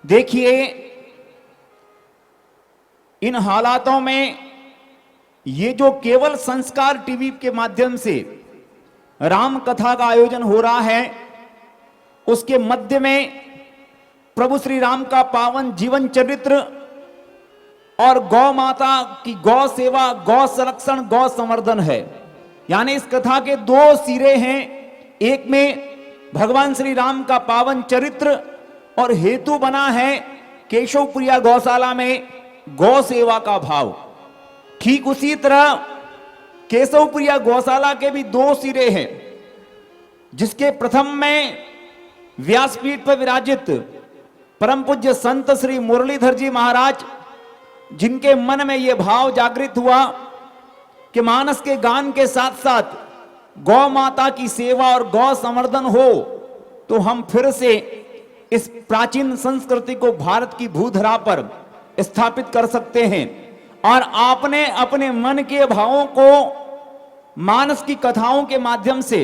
देखिए, इन हालातों में ये जो केवल संस्कार टीवी के माध्यम से राम कथा का आयोजन हो रहा है, उसके मध्य में प्रभु श्री राम का पावन जीवन चरित्र और गौ माता की गौ सेवा, गौ संरक्षण, गौ संवर्धन है। यानी इस कथा के दो सिरे हैं। एक में भगवान श्री राम का पावन चरित्र और हेतु बना है केशवप्रिया गौशाला में गौ सेवा का भाव। ठीक उसी तरह केशवप्रिया गौशाला के भी दो सिरे हैं, जिसके प्रथम में व्यासपीठ पर विराजित परम पूज्य संत श्री मुरलीधर जी महाराज, जिनके मन में यह भाव जागृत हुआ कि मानस के गान के साथ साथ गौ माता की सेवा और गौ संवर्धन हो, तो हम फिर से इस प्राचीन संस्कृति को भारत की भूधरा पर स्थापित कर सकते हैं। और आपने अपने मन के भावों को मानस की कथाओं के माध्यम से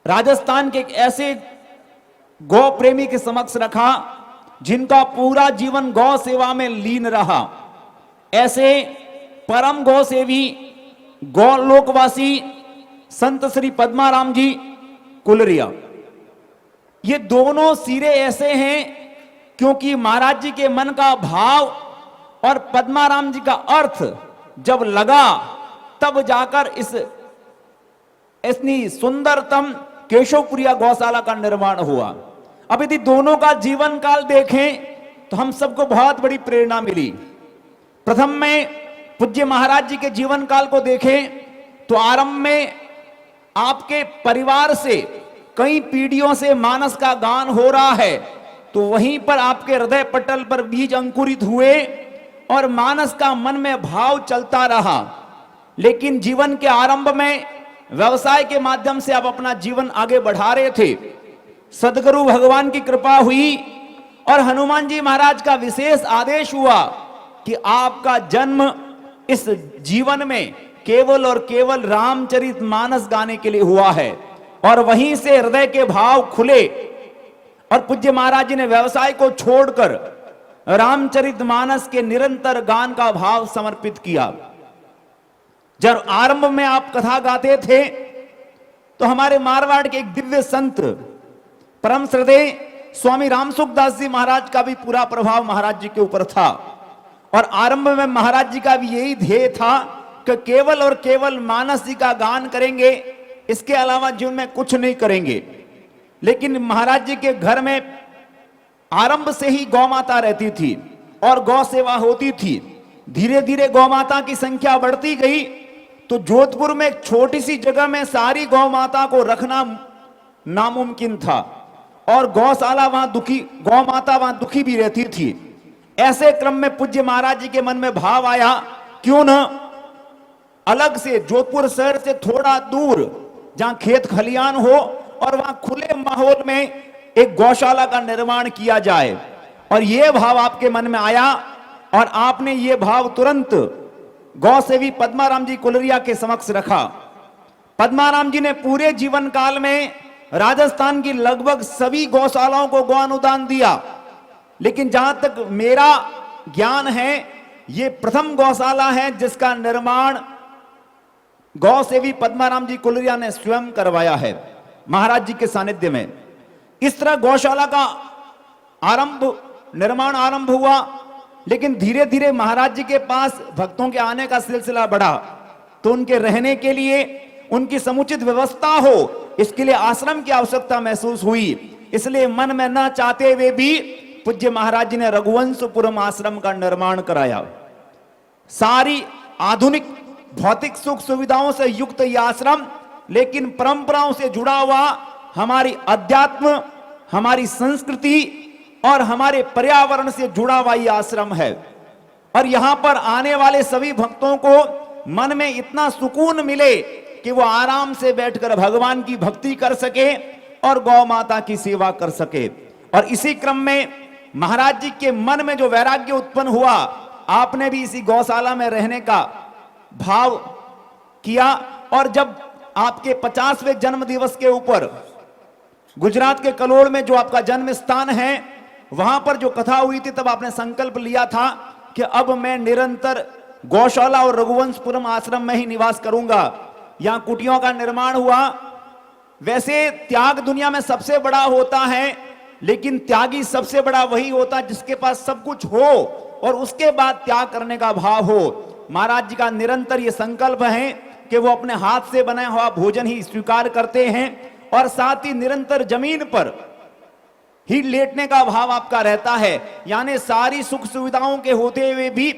राजस्थान के एक ऐसे गौ प्रेमी के समक्ष रखा जिनका पूरा जीवन गौ सेवा में लीन रहा। ऐसे परम गौ सेवी, गौ लोकवासी संत श्री पद्माराम जी कुलरिया, ये दोनों सिरे ऐसे हैं क्योंकि महाराज जी के मन का भाव और पद्माराम जी का अर्थ जब लगा, तब जाकर इतनी सुंदरतम केशवप्रिया गौशाला का निर्माण हुआ। अब यदि दोनों का जीवन काल देखें तो हम सबको बहुत बड़ी प्रेरणा मिली। प्रथम में पूज्य महाराज जी के जीवन काल को देखें तो आरंभ में आपके परिवार से कई पीढ़ियों से मानस का गान हो रहा है, तो वहीं पर आपके हृदय पटल पर बीज अंकुरित हुए और मानस का मन में भाव चलता रहा। लेकिन जीवन के आरंभ में व्यवसाय के माध्यम से आप अपना जीवन आगे बढ़ा रहे थे। सदगुरु भगवान की कृपा हुई और हनुमान जी महाराज का विशेष आदेश हुआ कि आपका जन्म इस जीवन में केवल और केवल रामचरित मानस गाने के लिए हुआ है। और वहीं से हृदय के भाव खुले और पूज्य महाराज जी ने व्यवसाय को छोड़कर रामचरित मानस के निरंतर गान का भाव समर्पित किया। जब आरंभ में आप कथा गाते थे तो हमारे मारवाड़ के एक दिव्य संत परम श्रद्धेय स्वामी रामसुखदास जी महाराज का भी पूरा प्रभाव महाराज जी के ऊपर था। और आरंभ में महाराज जी का भी यही ध्येय था कि केवल और केवल मानस जी का गान करेंगे, इसके अलावा जीवन में कुछ नहीं करेंगे। लेकिन महाराज जी के घर में आरंभ से ही गौ माता रहती थी और गौ सेवा होती थी। धीरे धीरे गौ माता की संख्या बढ़ती गई, तो जोधपुर में एक छोटी सी जगह में सारी गौ माता को रखना नामुमकिन था और गौशाला वहां दुखी, गौ माता वहां दुखी भी रहती थी। ऐसे क्रम में पूज्य महाराज जी के मन में भाव आया, क्यों न अलग से जोधपुर शहर से थोड़ा दूर जहां खेत खलियान हो और वहां खुले माहौल में एक गौशाला का निर्माण किया जाए। और यह भाव आपके मन में आया और आपने ये भाव तुरंत गौ सेवी पद्माराम जी कुलरिया के समक्ष रखा। पद्माराम जी ने पूरे जीवन काल में राजस्थान की लगभग सभी गौशालाओं को गौ अनुदान दिया, लेकिन जहां तक मेरा ज्ञान है, ये प्रथम गौशाला है जिसका निर्माण गौ सेवी पद्माराम जी कुलरिया ने स्वयं करवाया है महाराज जी के सानिध्य में। इस तरह गौशाला का निर्माण आरंभ हुआ, लेकिन धीरे धीरे महाराज जी के पास भक्तों के आने का सिलसिला बढ़ा, तो उनके रहने के लिए उनकी समुचित व्यवस्था हो, इसके लिए आश्रम की आवश्यकता महसूस हुई। इसलिए मन में न चाहते हुए भी पूज्य महाराज जी ने रघुवंशपुरम आश्रम का निर्माण कराया। सारी आधुनिक भौतिक सुख सुविधाओं से युक्त यह आश्रम, लेकिन परंपराओं से जुड़ा हुआ, हमारी अध्यात्म, हमारी संस्कृति और हमारे पर्यावरण से जुड़ा हुआ यह आश्रम है। और यहां पर आने वाले सभी भक्तों को मन में इतना सुकून मिले कि वो आराम से बैठकर भगवान की भक्ति कर सके और गौ माता की सेवा कर सके। और इसी क्रम में महाराज जी के मन में जो वैराग्य उत्पन्न हुआ, आपने भी इसी गौशाला में रहने का भाव किया। और जब आपके 50वें जन्म दिवस के ऊपर गुजरात के कलोड़ में जो आपका जन्म स्थान है, वहां पर जो कथा हुई थी तब आपने संकल्प लिया था कि अब मैं निरंतर गौशाला और रघुवंशपुरम आश्रम में ही निवास करूंगा। यहां कुटियों का निर्माण हुआ। वैसे त्याग दुनिया में सबसे बड़ा होता है, लेकिन त्यागी सबसे बड़ा वही होता है जिसके पास सब कुछ हो और उसके बाद त्याग करने का भाव हो। महाराज जी का निरंतर ये संकल्प है कि वो अपने हाथ से बनाया हुआ भोजन ही स्वीकार करते हैं और साथ ही निरंतर जमीन पर ही लेटने का भाव आपका रहता है। यानी सारी सुख सुविधाओं के होते हुए भी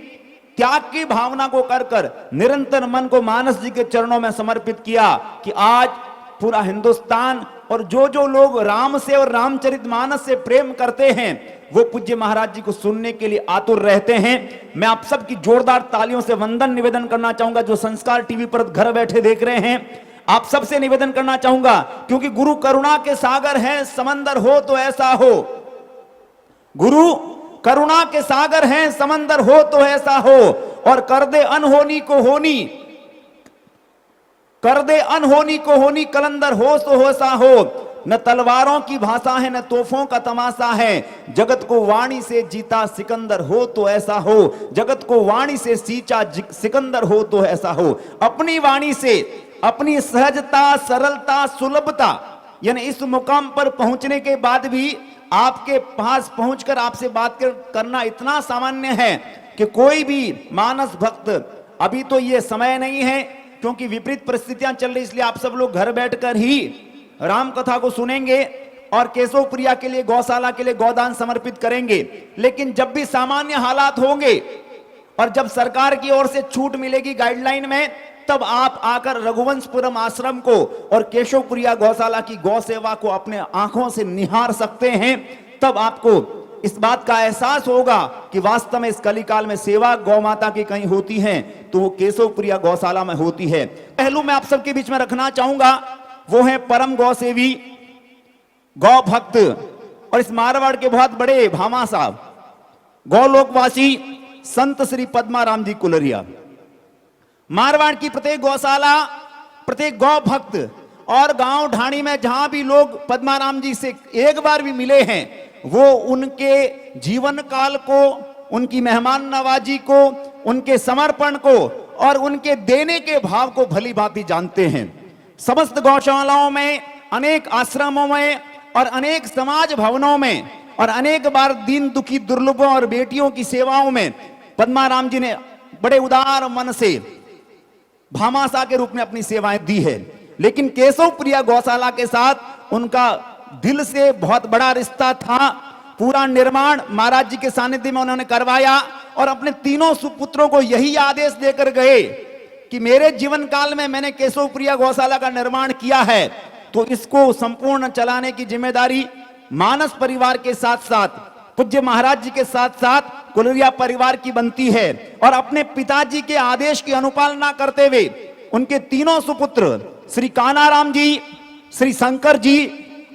त्याग की भावना को कर कर निरंतर मन को मानस जी के चरणों में समर्पित किया कि आज पूरा हिंदुस्तान और जो जो लोग राम से और रामचरितमानस से प्रेम करते हैं वो पूज्य महाराज जी को सुनने के लिए आतुर रहते हैं। मैं आप सबकी जोरदार तालियों से वंदन निवेदन करना चाहूंगा। जो संस्कार टीवी पर घर बैठे देख रहे हैं, आप सबसे निवेदन करना चाहूंगा, क्योंकि गुरु करुणा के सागर हैं, समंदर हो तो ऐसा हो। गुरु करुणा के सागर हैं, समंदर हो तो ऐसा हो, और कर दे अनहोनी को होनी, कर दे अनहोनी को होनी, कलंदर हो तो होसा हो। न तलवारों की भाषा है न तोफों का तमाशा है, जगत को वाणी से जीता सिकंदर हो तो ऐसा हो। जगत को वाणी से सींचा सिकंदर हो तो ऐसा हो। अपनी वाणी से अपनी सहजता, सरलता, सुलभता, यानी इस मुकाम पर पहुंचने के बाद भी आपके पास पहुंचकर आपसे बात करना इतना सामान्य है कि कोई भी मानस भक्त, अभी तो ये समय नहीं है क्योंकि विपरीत परिस्थितियां चल रही, इसलिए आप सब लोग घर बैठकर ही राम कथा को सुनेंगे और केशव प्रिया के लिए, गौशाला के लिए गोदान समर्पित करेंगे। लेकिन जब भी सामान्य हालात होंगे और जब सरकार की ओर से छूट मिलेगी गाइडलाइन में, तब आप आकर रघुवंशपुरम आश्रम को और केशवप्रिया गौशाला की गौ सेवा को अपने आंखों से निहार सकते हैं। तब आपको इस बात का एहसास होगा कि वास्तव में इस कलिकाल में सेवा गौ माता की कहीं होती है तो वो केशवप्रिया गौशाला में होती है। पहलू मैं आप सबके बीच में रखना चाहूंगा, वो है परम गौ सेवी, गौ भक्त और इस मारवाड़ के बहुत बड़े भामा साहब, गौलोकवासी संत श्री पद्माराम जी कुलरिया। मारवाड़ की प्रत्येक गौशाला, प्रत्येक गौ भक्त और गांव ढाणी में जहां भी लोग पद्माराम जी से एक बार भी मिले हैं, वो उनके जीवन काल को, उनकी मेहमान नवाजी को, उनके समर्पण को और उनके देने के भाव को भली भांति जानते हैं। समस्त गौशालाओं में, अनेक आश्रमों में और अनेक समाज भवनों में और अनेक बार दीन दुखी दुर्लभों और बेटियों की सेवाओं में पद्माराम जी ने बड़े उदार मन से भामाशाह के रूप में अपनी सेवाएं दी है। लेकिन केशवप्रिया गौशाला के साथ उनका दिल से बहुत बड़ा रिश्ता था। पूरा निर्माण महाराज जी के सानिध्य में उन्होंने करवाया और अपने तीनों सुपुत्रों को यही आदेश देकर गए कि मेरे जीवन काल में मैंने केशवप्रिया गौशाला का निर्माण किया है, तो इसको संपूर्ण चलाने की जिम्मेदारी मानस परिवार के साथ साथ, पूज्य महाराज जी के साथ साथ कुलरिया परिवार की बनती है। और अपने पिताजी के आदेश की अनुपालना करते हुए उनके तीनों सुपुत्र श्री कानाराम जी, श्री शंकर जी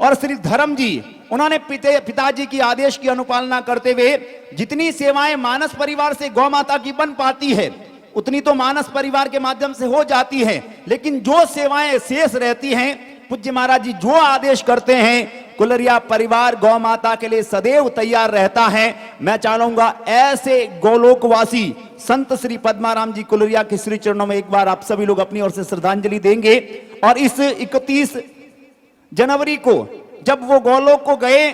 और श्री धर्म जी, उन्होंने पिताजी की आदेश की अनुपालना करते हुए जितनी सेवाएं मानस परिवार से गौ माता की बन पाती है उतनी तो मानस परिवार के माध्यम से हो जाती है, लेकिन जो सेवाएं शेष रहती हैं, पूज्य महाराज जी जो आदेश करते हैं, कुलरिया परिवार गौ माता के लिए सदैव तैयार रहता है। मैं चाहूंगा ऐसे गौलोकवासी संत श्री पद्माराम जी कुलरिया के श्री चरणों में एक बार आप सभी लोग अपनी ओर से श्रद्धांजलि देंगे। और इस 31 जनवरी को जब वो गौलोक को गए,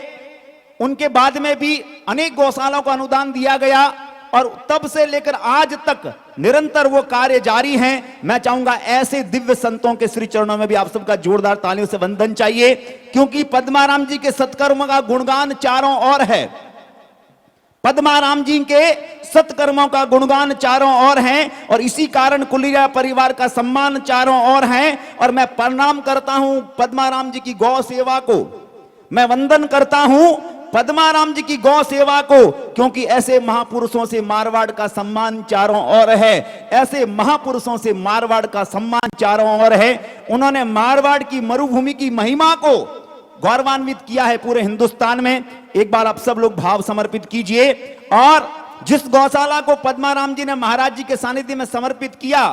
उनके बाद में भी अनेक गौशालाओं को अनुदान दिया गया और तब से लेकर आज तक निरंतर वो कार्य जारी हैं। मैं चाहूंगा ऐसे दिव्य संतों के श्री चरणों में भी आप सबका जोरदार तालियों से वंदन चाहिए, क्योंकि पद्माराम जी के सत्कर्म का गुणगान चारों ओर है। पद्माराम जी के सत्कर्मों का गुणगान चारों ओर है और इसी कारण कुलरिया परिवार का सम्मान चारों ओर है। और मैं प्रणाम करता हूं पद्माराम जी की गौ सेवा को, मैं वंदन करता हूं पद्माराम जी की गौ सेवा को, क्योंकि ऐसे महापुरुषों से मारवाड़ का सम्मान चारों ओर है। ऐसे महापुरुषों से मारवाड़ का सम्मान चारों ओर है। उन्होंने मारवाड़ की मरुभूमि की महिमा को गौरवान्वित किया है पूरे हिंदुस्तान में। एक बार आप सब लोग भाव समर्पित कीजिए। और जिस गौशाला को पद्माराम जी ने महाराज जी के सानिध्य में समर्पित किया,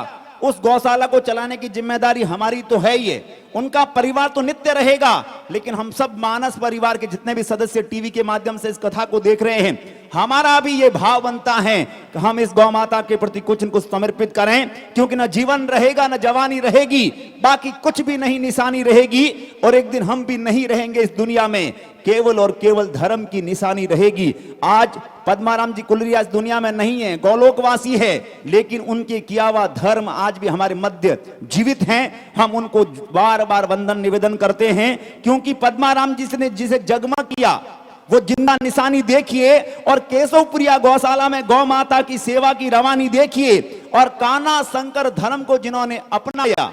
उस गौशाला को चलाने की जिम्मेदारी हमारी तो है ही है। उनका परिवार तो नित्य रहेगा, लेकिन हम सब मानस परिवार के जितने भी सदस्य टीवी के माध्यम से इस कथा को देख रहे हैं, हमारा भी ये भाव बनता है कि हम इस गौ माता के प्रति कुछ न कुछ समर्पित करें, क्योंकि न जीवन रहेगा न जवानी रहेगी, बाकी कुछ भी नहीं निशानी रहेगी, और एक दिन हम भी नहीं रहेंगे इस दुनिया में, केवल और केवल धर्म की निशानी रहेगी। आज पद्माराम जी कुलरिया इस दुनिया में नहीं है, गौलोकवासी है, लेकिन उनके किया हुआ धर्म आज भी हमारे मध्य जीवित हैं। हम उनको बार बार वंदन निवेदन करते हैं, क्योंकि पद्माराम जी ने जिसे जगमग किया वो जिंदा निशानी देखिए, और केशवपुरिया गौशाला में गौ माता की सेवा की रवानी देखिए, और कान्हा शंकर धर्म को जिन्होंने अपनाया,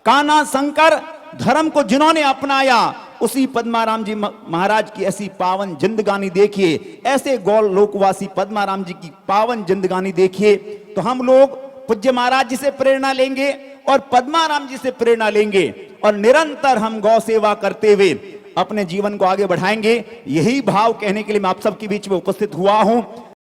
कान्हा शंकर धर्म को जिन्होंने अपनाया, उसी पद्माराम जी महाराज की ऐसी पावन जिंदगानी देखिए, ऐसे गौ लोकवासी पद्माराम जी की पावन जिंदगानी देखिए। तो हम लोग पूज्य महाराज जी से प्रेरणा लेंगे और पद्माराम जी से प्रेरणा लेंगे, और निरंतर हम गौ सेवा करते हुए अपने जीवन को आगे बढ़ाएंगे। यही भाव कहने के लिए मैं आप सबके बीच में उपस्थित हुआ हूं।